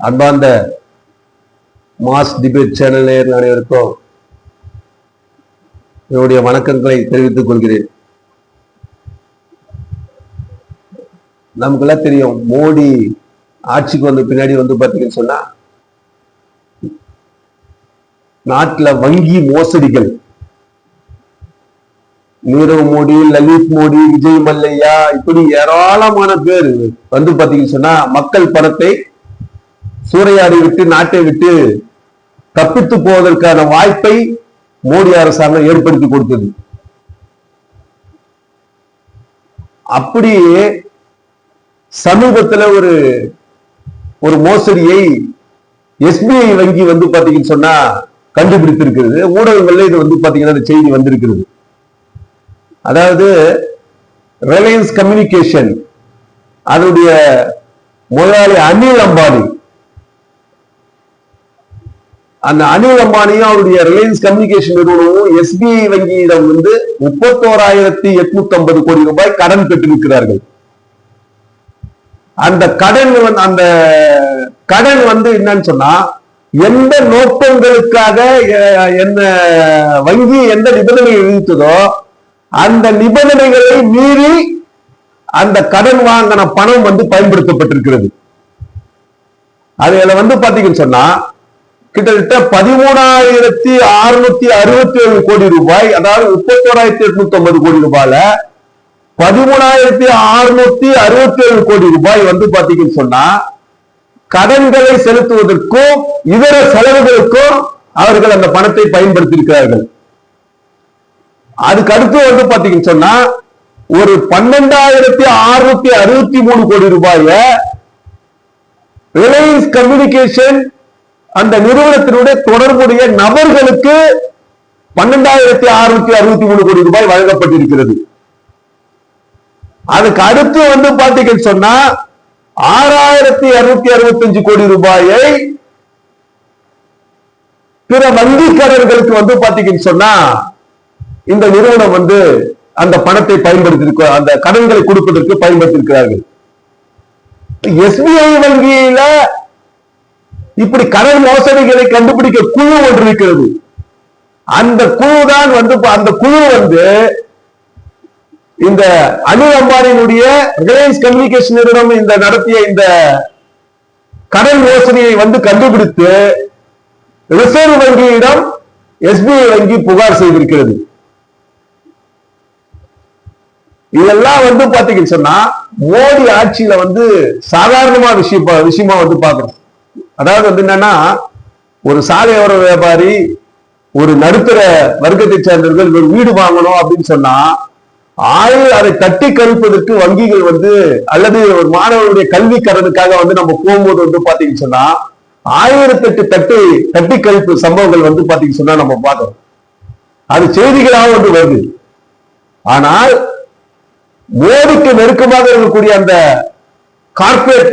அன்பார்ந்த mass debate channel நேயர்கள் அனைவருக்கும் என்னுடைய வணக்கங்களை தெரிவித்துக் கொள்கிறேன். நமக்கெல்லாம் தெரியும், மோடி ஆட்சிக்கு வந்த பின்னாடி பாத்தீங்கன்னு சொன்னா நாட்டுல வங்கி மோசடிகள், நீரவ் மோடி, லலித் மோடி, விஜய் மல்லையா, இப்படி ஏராளமான பேர் பாத்தீங்கன்னு சொன்னா மக்கள் பணத்தை சூறையாடி விட்டு நாட்டை விட்டு தப்பித்து போவதற்கான வாய்ப்பை மோடி அரசாங்கம் ஏற்படுத்தி கொடுத்தது. அப்படியே சமீபத்தில் ஒரு மோசடியை எஸ்பிஐ வங்கி பாத்தீங்கன்னு சொன்னா கண்டுபிடித்திருக்கிறது. ஊடகங்கள்ல இது பாத்தீங்கன்னா இந்த செய்தி வந்திருக்கிறது. அதாவது ரிலையன்ஸ் கம்யூனிகேஷன் அதனுடைய முதலாளி அனில் அம்பானி, அந்த அனில் அம்பானியும் அவருடைய ரிலையன்ஸ் கம்யூனிகேஷன் நிறுவனமும் எஸ்பிஐ வங்கியிடம் 31,850 கோடி ரூபாய் கடன் பெற்றிருக்கிறார்கள். அந்த கடன் என்னன்னு சொன்னா, எந்த நோக்கங்களுக்காக என்ன வங்கி எந்த நிபந்தனை விதித்ததோ அந்த நிபந்தனைகளை மீறி அந்த கடன் வாங்கின பணம் பயன்படுத்தப்பட்டிருக்கிறது. அதுல பாத்தீங்கன்னு சொன்னா கிட்டத்தட்ட 13,667 கோடி ரூபாய், அதாவது 31,850 கோடி ரூபாயில 13,667 கோடி ரூபாய் பாத்தீங்கன்னு சொன்னா கடன்களை செலுத்துவதற்கும் இதர செலவுகளுக்கும் அவர்கள் அந்த பணத்தை பயன்படுத்தி இருக்கிறார்கள். அதுக்கு அடுத்து பாத்தீங்கன்னு சொன்னா ஒரு 12,663 கோடி ரூபாய ரிலையன்ஸ் கம்யூனிகேஷன் அந்த நிறுவனத்தினுடைய தொடர்புடைய நபர்களுக்கு 12,663 கோடி ரூபாய் வழங்கப்பட்டிருக்கிறது. அதுக்கு அடுத்து பாத்தீங்கன்னு சொன்னா 6,265 கோடி ரூபாயை பிற வங்கி கடன்களுக்கு பாத்தீங்கன்னு சொன்னா இந்த நிறுவனம் அந்த பணத்தை பயன்படுத்தி அந்த கடன்களை கொடுப்பதற்கு பயன்படுத்தியிருக்கிறார்கள். எஸ்பிஐ வங்கியில இப்படி கடன் மோசடிகளை கண்டுபிடிக்க குழு ஒன்று இருக்கிறது. அந்த குழு தான் அந்த குழு இந்த அனில் அம்பானியினுடைய ரிலையன்ஸ் கம்யூனிகேஷன் நிறுவனம் இந்த நடத்திய இந்த கடன் மோசடியை கண்டுபிடித்து ரிசர்வ் வங்கியிடம் எஸ்பிஐ வங்கி புகார் செய்திருக்கிறது. இதெல்லாம் பாத்தீங்கன்னு சொன்னா மோடி ஆட்சியில சாதாரணமா விஷயமா பார்க்கணும். அதாவது என்னன்னா, ஒரு சாலையோர வியாபாரி, ஒரு நடுத்தர வர்க்கத்தை சேர்ந்தவர்கள் ஒரு வீடு வாங்கணும் அப்படின்னு சொன்னா அதை தட்டி கழிப்பதற்கு வங்கிகள் அல்லது ஒரு மாணவனுடைய கல்வி கடனுக்காக நம்ம போகும்போது பாத்தீங்கன்னு சொன்னா 1008 தட்டி கழிப்பு சம்பவங்கள் பாத்தீங்கன்னு சொன்னா நம்ம பார்க்கிறோம். அது செய்திகளாக வருது. ஆனால் மோடிக்கு நெருக்கமாக இருக்கக்கூடிய அந்த கார்பரேட்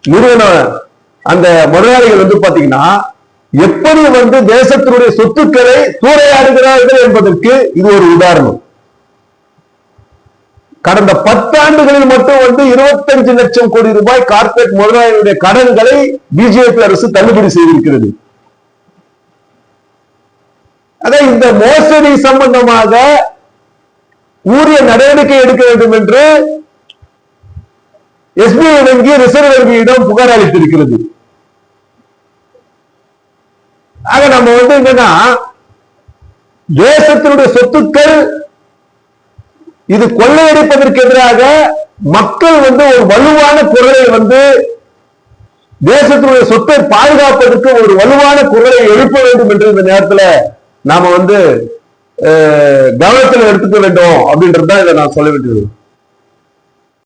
நிறுவன அந்த முதலாளிகள் பாத்தீங்கன்னா எப்படி தேசத்தினுடைய சொத்துக்களை சூறையாடுகிறார்கள் என்பதற்கு இது ஒரு உதாரணம். கடந்த 10 ஆண்டுகளில் மட்டும் 25 லட்சம் கோடி ரூபாய் கார்பரேட் முதலாளிகளுடைய கடன்களை பிஜேபி அரசு தள்ளுபடி செய்திருக்கிறது. அதான் இந்த மோசடி சம்பந்தமாக உரிய நடவடிக்கை எடுக்க வேண்டும் என்று எஸ்பிஐ வங்கி ரிசர்வ் வங்கியிடம் புகார் அளித்திருக்கிறது. ஆக நம்ம என்னன்னா, தேசத்தினுடைய சொத்துக்கள் இது கொள்ளையடிப்பதற்கு எதிராக மக்கள் ஒரு வலுவான குரலை தேசத்தினுடைய சொத்தை பாதுகாப்பதற்கு ஒரு வலுவான குரலை எழுப்ப வேண்டும் என்று இந்த நேரத்தில் நாம கவனத்தில் எடுத்துக்க வேண்டும் அப்படின்றதுதான் இதை நான் சொல்ல வேண்டியது.